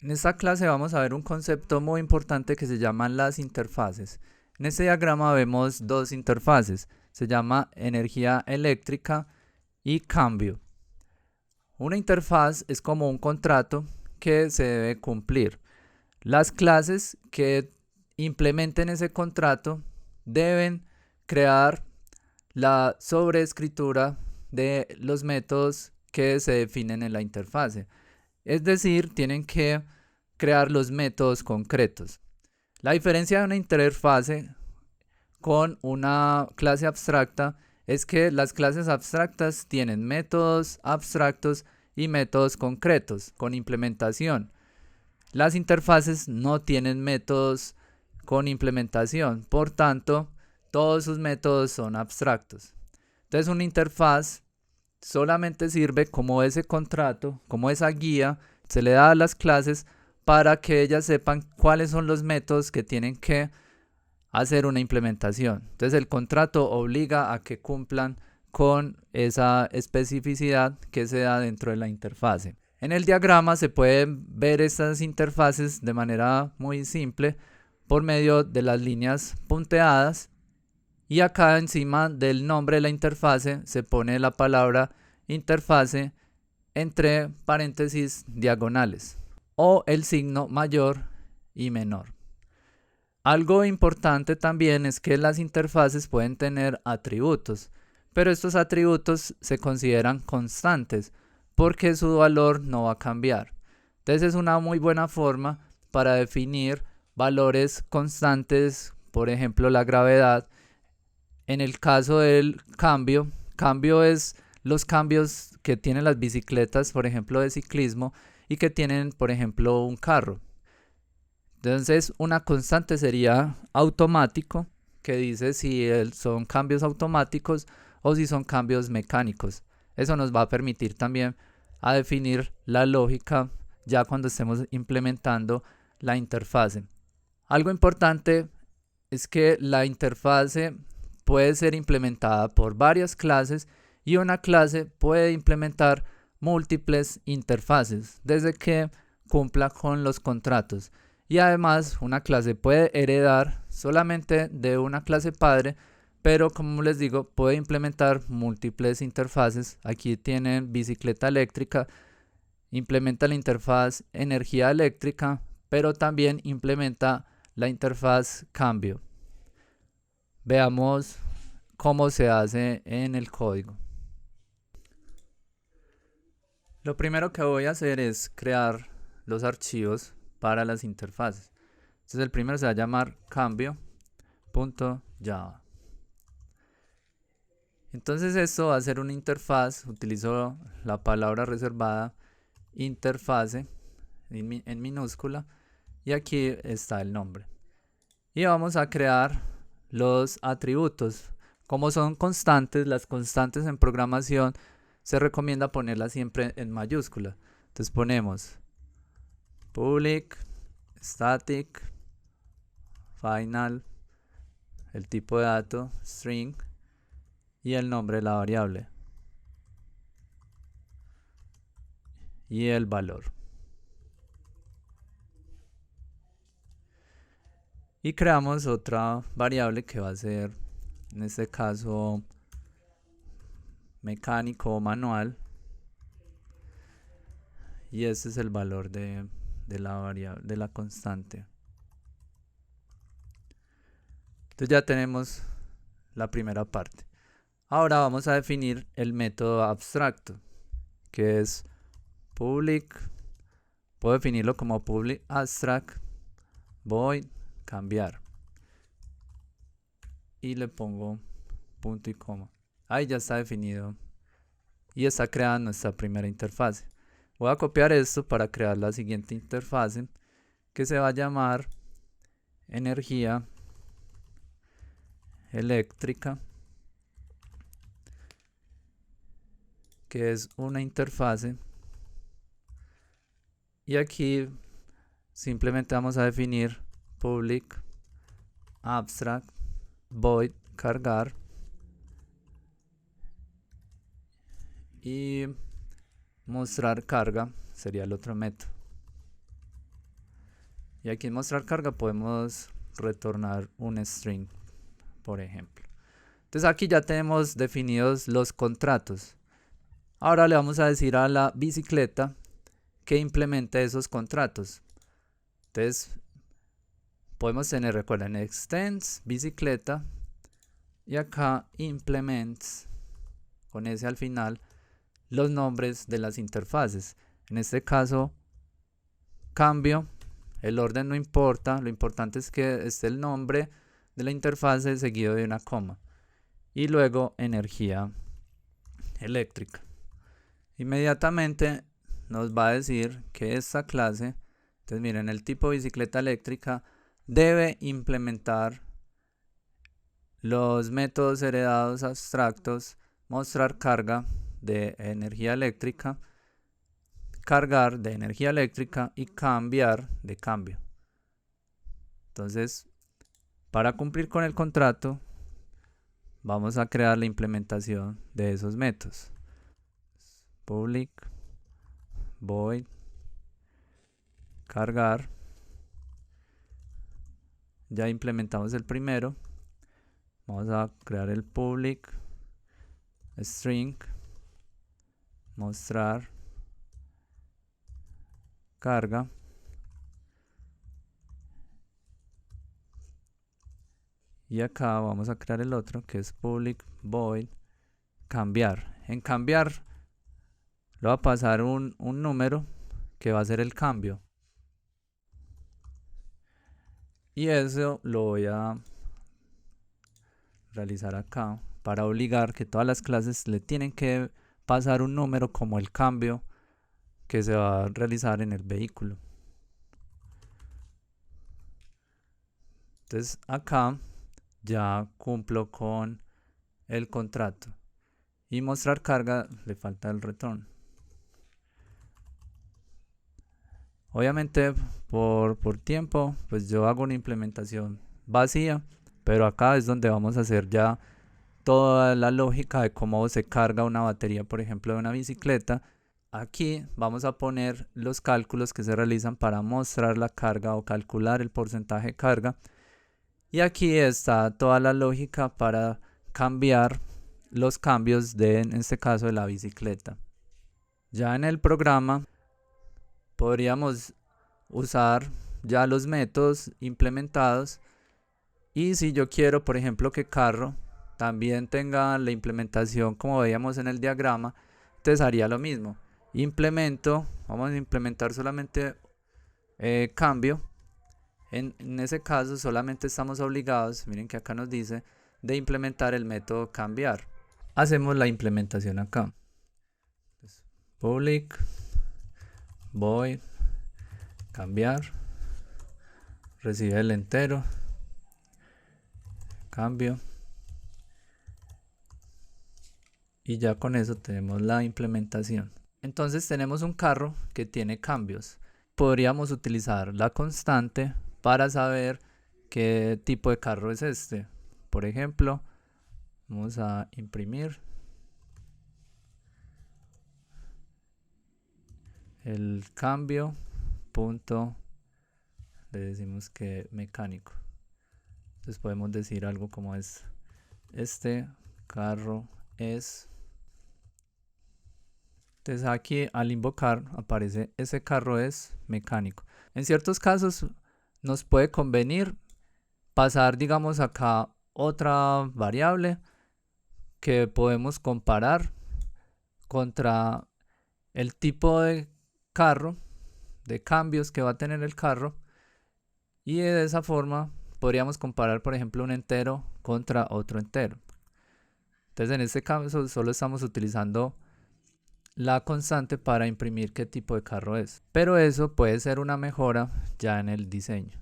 En esta clase vamos a ver un concepto muy importante que se llama las interfaces. En este diagrama vemos dos interfaces, se llama energía eléctrica y cambio. Una interfaz es como un contrato que se debe cumplir. Las clases que implementen ese contrato deben crear la sobreescritura de los métodos que se definen en la interfase. Es decir, tienen que crear los métodos concretos. La diferencia de una interfase con una clase abstracta es que las clases abstractas tienen métodos abstractos y métodos concretos con implementación. Las interfaces no tienen métodos con implementación, por tanto, todos sus métodos son abstractos. Entonces, una interfaz solamente sirve como ese contrato, como esa guía, se le da a las clases para que ellas sepan cuáles son los métodos que tienen que hacer una implementación. Entonces el contrato obliga a que cumplan con esa especificidad que se da dentro de la interfase. En el diagrama se pueden ver estas interfaces de manera muy simple por medio de las líneas punteadas y acá encima del nombre de la interfase se pone la palabra interfase entre paréntesis diagonales o el signo mayor y menor. Algo importante también es que las interfaces pueden tener atributos, pero estos atributos se consideran constantes porque su valor no va a cambiar. Entonces es una muy buena forma para definir valores constantes, por ejemplo la gravedad. En el caso del cambio es los cambios que tienen las bicicletas, por ejemplo de ciclismo, y que tienen, por ejemplo, un carro. Entonces, una constante sería automático, que dice si son cambios automáticos o si son cambios mecánicos. Eso nos va a permitir también a definir la lógica ya cuando estemos implementando la interfase. Algo importante es que la interfase puede ser implementada por varias clases y una clase puede implementar múltiples interfaces desde que cumpla con los contratos. Y además una clase puede heredar solamente de una clase padre, pero como les digo, puede implementar múltiples interfaces. Aquí tienen bicicleta eléctrica, implementa la interfaz energía eléctrica, pero también implementa la interfaz cambio. Veamos cómo se hace en el código. Lo primero que voy a hacer es crear los archivos para las interfaces. Entonces el primero se va a llamar cambio.java. Entonces esto va a ser una interfaz, utilizo la palabra reservada interfase en minúscula y aquí está el nombre. Y vamos a crear los atributos. Como son constantes, las constantes en programación se recomienda ponerlas siempre en mayúscula. Entonces ponemos public, static, final, el tipo de dato, string y el nombre de la variable y el valor. Y creamos otra variable que va a ser, en este caso, mecánico o manual. Y este es el valor de la variable, de la constante. Entonces ya tenemos la primera parte. Ahora vamos a definir el método abstracto, que es public. Puedo definirlo como public abstract void cambiar. Y le pongo punto y coma. Ahí ya está definido y está creada nuestra primera interfase. Voy a copiar esto para crear la siguiente interfase que se va a llamar energía eléctrica, que es una interfase. Y aquí simplemente vamos a definir public abstract void cargar y mostrar carga sería el otro método. Y aquí en mostrar carga podemos retornar un string, por ejemplo. Entonces aquí ya tenemos definidos los contratos. Ahora le vamos a decir a la bicicleta que implemente esos contratos. Entonces podemos tener, recuerden, extends bicicleta y acá implements, con ese al final, los nombres de las interfaces. En este caso, cambio, el orden no importa, lo importante es que esté el nombre de la interfase seguido de una coma. Y luego energía eléctrica. Inmediatamente nos va a decir que esta clase, entonces miren, el tipo bicicleta eléctrica debe implementar los métodos heredados abstractos, mostrar carga de energía eléctrica, cargar de energía eléctrica y cambiar de cambio. Entonces, para cumplir con el contrato, vamos a crear la implementación de esos métodos. Public void cargar. Ya implementamos el primero. Vamos a crear el public string mostrar carga. Y acá vamos a crear el otro que es public void cambiar. En cambiar le va a pasar un número que va a ser el cambio. Y eso lo voy a realizar acá para obligar que todas las clases le tienen que pasar un número como el cambio que se va a realizar en el vehículo. Entonces acá ya cumplo con el contrato. Y mostrar carga le falta el return. Obviamente por tiempo pues yo hago una implementación vacía, pero acá es donde vamos a hacer ya toda la lógica de cómo se carga una batería, por ejemplo, de una bicicleta. Aquí vamos a poner los cálculos que se realizan para mostrar la carga o calcular el porcentaje de carga. Y aquí está toda la lógica para cambiar los cambios en este caso de la bicicleta. Ya en el programa podríamos usar ya los métodos implementados. Y si yo quiero, por ejemplo, que carro también tenga la implementación como veíamos en el diagrama, entonces haría lo mismo. Implemento, vamos a implementar solamente cambio. En ese caso solamente estamos obligados, miren que acá nos dice, de implementar el método cambiar. Hacemos la implementación acá. Entonces, public void cambiar, recibe el entero, cambio. Y ya con eso tenemos la implementación. Entonces tenemos un carro que tiene cambios. Podríamos utilizar la constante para saber qué tipo de carro es este. Por ejemplo, vamos a imprimir el cambio punto, le decimos que mecánico. Entonces podemos decir algo como es: este carro es. Entonces aquí al invocar aparece ese carro es mecánico. En ciertos casos nos puede convenir pasar, digamos, acá otra variable que podemos comparar contra el tipo de carro, de cambios que va a tener el carro, y de esa forma podríamos comparar, por ejemplo, un entero contra otro entero. Entonces en este caso solo estamos utilizando la constante para imprimir qué tipo de carro es, pero eso puede ser una mejora ya en el diseño.